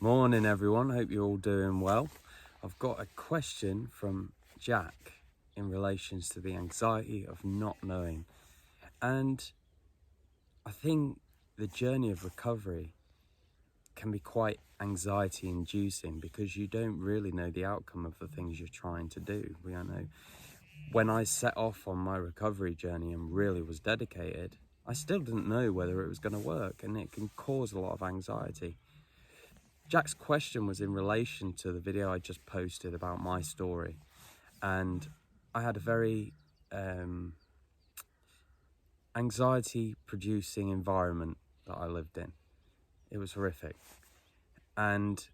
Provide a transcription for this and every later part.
Morning everyone, hope you're all doing well. I've got a question from Jack in relations to the anxiety of not knowing. And I think the journey of recovery can be quite anxiety inducing because you don't really know the outcome of the things you're trying to do. We don't know. When I set off on my recovery journey and really was dedicated, I still didn't know whether it was going to work, and it can cause a lot of anxiety. Jack's question was in relation to the video I just posted about my story, and I had a very anxiety producing environment that I lived in. It was horrific. And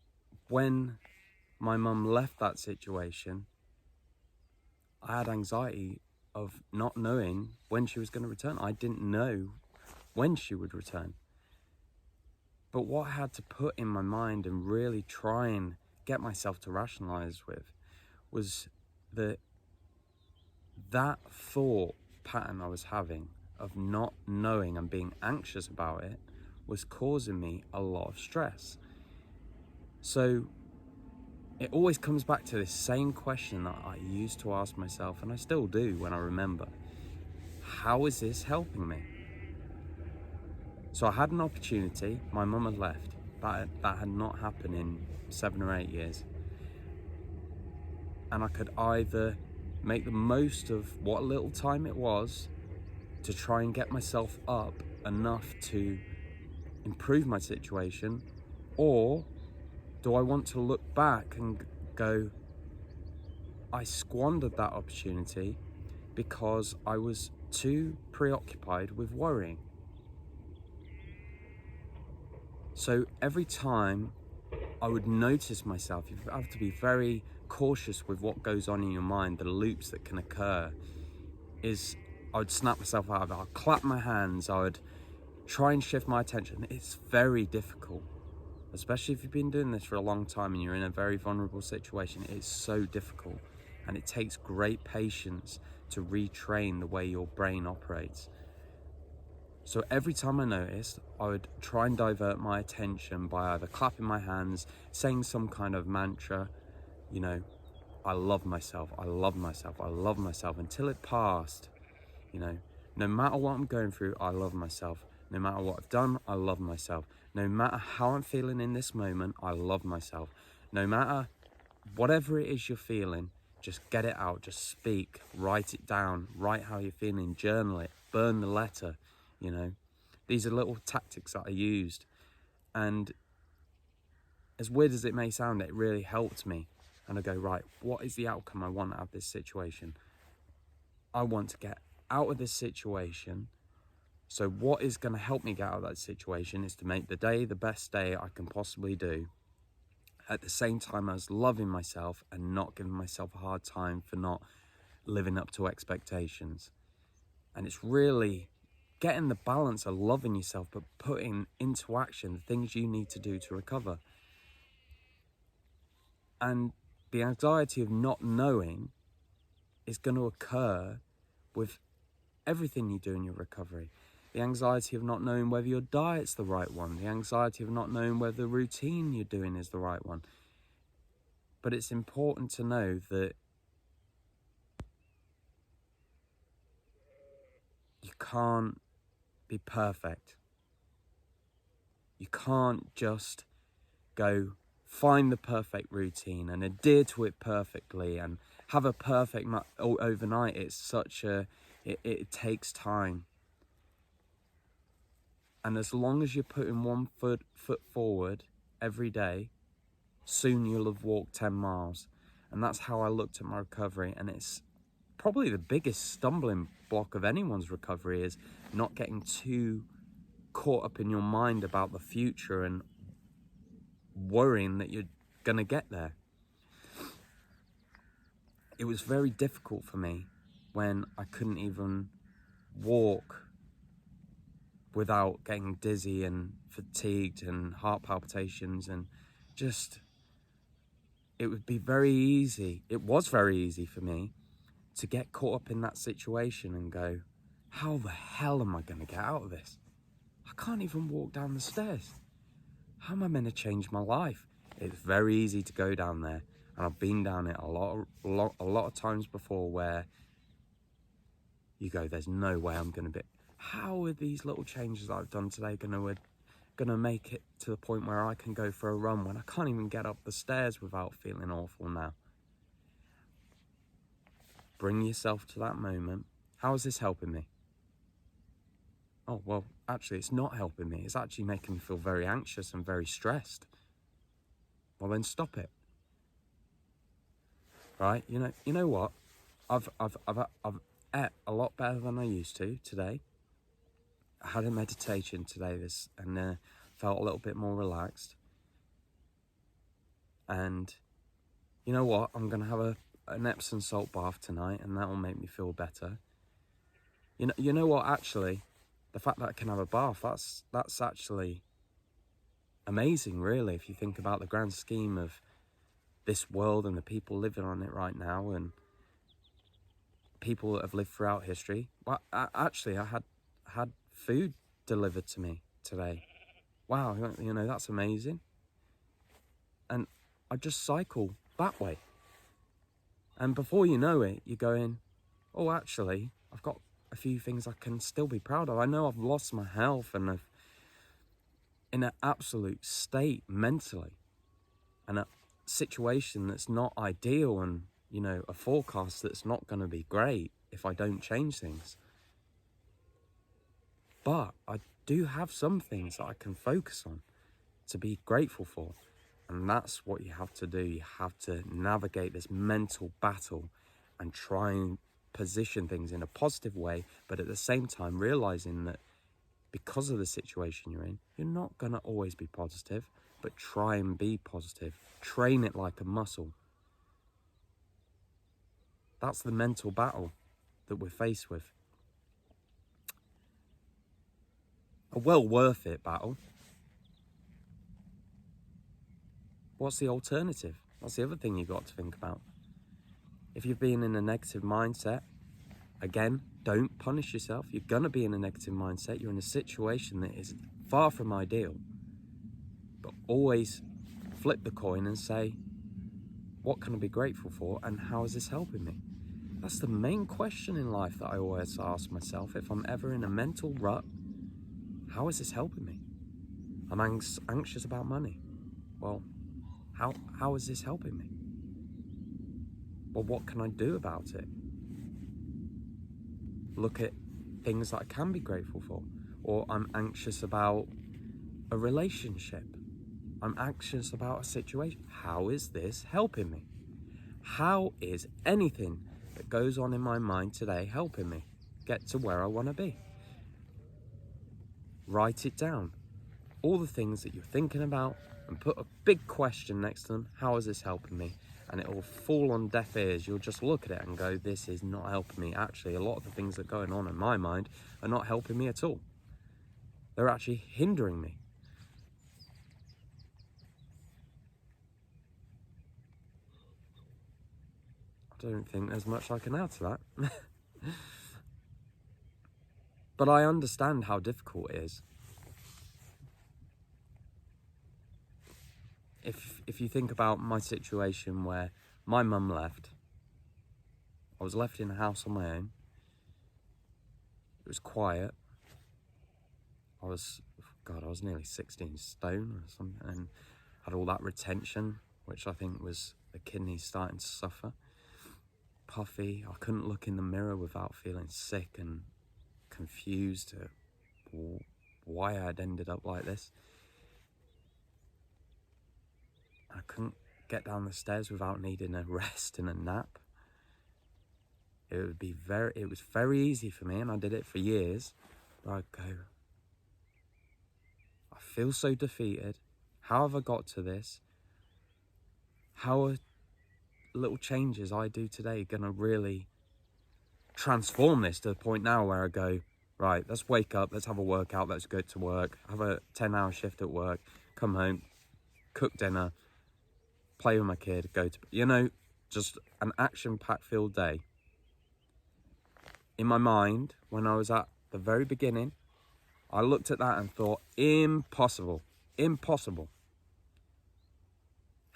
when my mum left that situation, I had anxiety of not knowing when she was going to return. I didn't know when she would return. But what I had to put in my mind and really try and get myself to rationalize with was that thought pattern I was having of not knowing and being anxious about it was causing me a lot of stress. So it always comes back to this same question that I used to ask myself, and I still do when I remember. How is this helping me? So I had an opportunity. My mum had left. That had not happened in 7 or 8 years. And I could either make the most of what little time it was to try and get myself up enough to improve my situation, or do I want to look back and go, I squandered that opportunity because I was too preoccupied with worrying. So every time I would notice myself, you have to be very cautious with what goes on in your mind, the loops that can occur, is I would snap myself out of it, I'd clap my hands, I would try and shift my attention. It's very difficult, especially if you've been doing this for a long time and you're in a very vulnerable situation. It's so difficult, and it takes great patience to retrain the way your brain operates. So every time I noticed, I would try and divert my attention by either clapping my hands, saying some kind of mantra, I love myself, I love myself, I love myself, until it passed. No matter what I'm going through, I love myself. No matter what I've done, I love myself. No matter how I'm feeling in this moment, I love myself. No matter whatever it is you're feeling, just get it out, just speak, write it down, write how you're feeling, journal it, burn the letter. These are little tactics that I used, and as weird as it may sound, it really helped me. And I go, right, what is the outcome I want out of this situation? I want to get out of this situation. So what is going to help me get out of that situation is to make the day the best day I can possibly do, at the same time as loving myself and not giving myself a hard time for not living up to expectations. And it's really getting the balance of loving yourself but putting into action the things you need to do to recover. And the anxiety of not knowing is going to occur with everything you do in your recovery. The anxiety of not knowing whether your diet's the right one. The anxiety of not knowing whether the routine you're doing is the right one. But it's important to know that you can't be perfect. You can't just go find the perfect routine and adhere to it perfectly and have a perfect overnight. It's it takes time. And as long as you're putting one foot forward every day, soon you'll have walked 10 miles. And that's how I looked at my recovery. And it's probably the biggest stumbling block of anyone's recovery, is not getting too caught up in your mind about the future and worrying that you're gonna get there. It was very difficult for me when I couldn't even walk without getting dizzy and fatigued and heart palpitations, and just, it would be very easy, it was very easy for me to get caught up in that situation and go, how the hell am I going to get out of this? I can't even walk down the stairs. How am I meant to change my life? It's very easy to go down there, and I've been down it a lot of times before, where you go, there's no way I'm gonna be, how are these little changes that I've done today gonna make it to the point where I can go for a run when I can't even get up the stairs without feeling awful now? Bring yourself to that moment. How is this helping me? Oh, well, actually, it's not helping me. It's actually making me feel very anxious and very stressed. Well, then stop it. Right? You know what? I've ate a lot better than I used to today. I had a meditation today, and felt a little bit more relaxed. And you know what? I'm gonna have an Epsom salt bath tonight, and that will make me feel better. You know what? Actually, the fact that I can have a bath, that's actually amazing, really, if you think about the grand scheme of this world and the people living on it right now, and people that have lived throughout history. Well, actually, I had food delivered to me today. Wow, that's amazing. And I just cycle that way. And before you know it, you're going, oh, actually, I've got a few things I can still be proud of. I know I've lost my health and I've in an absolute state mentally, and a situation that's not ideal, and a forecast that's not going to be great if I don't change things. But I do have some things that I can focus on to be grateful for, and that's what you have to do. You have to navigate this mental battle and try and position things in a positive way, but at the same time realizing that because of the situation you're in, you're not going to always be positive, but try and be positive. Train it like a muscle. That's the mental battle that we're faced with. A well worth it battle. What's the alternative? That's the other thing you've got to think about. If you've been in a negative mindset, again, don't punish yourself. You're going to be in a negative mindset. You're in a situation that is far from ideal. But always flip the coin and say, what can I be grateful for, and how is this helping me? That's the main question in life that I always ask myself. If I'm ever in a mental rut, how is this helping me? I'm anxious about money. Well, how is this helping me? Well, what can I do about it? Look at things that I can be grateful for. Or I'm anxious about a relationship. I'm anxious about a situation. How is this helping me? How is anything that goes on in my mind today helping me get to where I want to be? Write it down. All the things that you're thinking about, and put a big question next to them. How is this helping me? And it will fall on deaf ears. You'll just look at it and go, this is not helping me. Actually, a lot of the things that are going on in my mind are not helping me at all. They're actually hindering me. I don't think there's much I can add to that. But I understand how difficult it is. If you think about my situation where my mum left, I was left in a house on my own. It was quiet. I was nearly 16 stone or something, and had all that retention, which I think was the kidneys starting to suffer. Puffy. I couldn't look in the mirror without feeling sick and confused at why I'd ended up like this. I couldn't get down the stairs without needing a rest and a nap. It was very easy for me, and I did it for years. But I'd go, I feel so defeated. How have I got to this? How are little changes I do today gonna really transform this to the point now where I go, right, let's wake up, let's have a workout, let's go to work, have a 10-hour shift at work, come home, cook dinner, play with my kid, go to, just an action-packed filled day. In my mind, when I was at the very beginning, I looked at that and thought, impossible.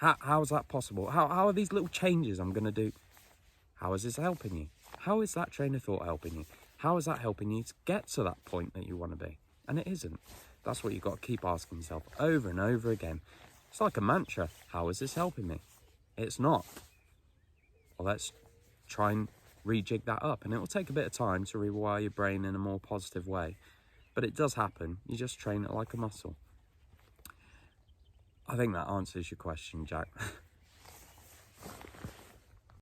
How is that possible? How are these little changes I'm going to do? How is this helping you? How is that train of thought helping you? How is that helping you to get to that point that you want to be? And it isn't. That's what you've got to keep asking yourself over and over again. It's like a mantra. How is this helping me? It's not. Well, let's try and rejig that up. And it will take a bit of time to rewire your brain in a more positive way. But it does happen. You just train it like a muscle. I think that answers your question, Jack.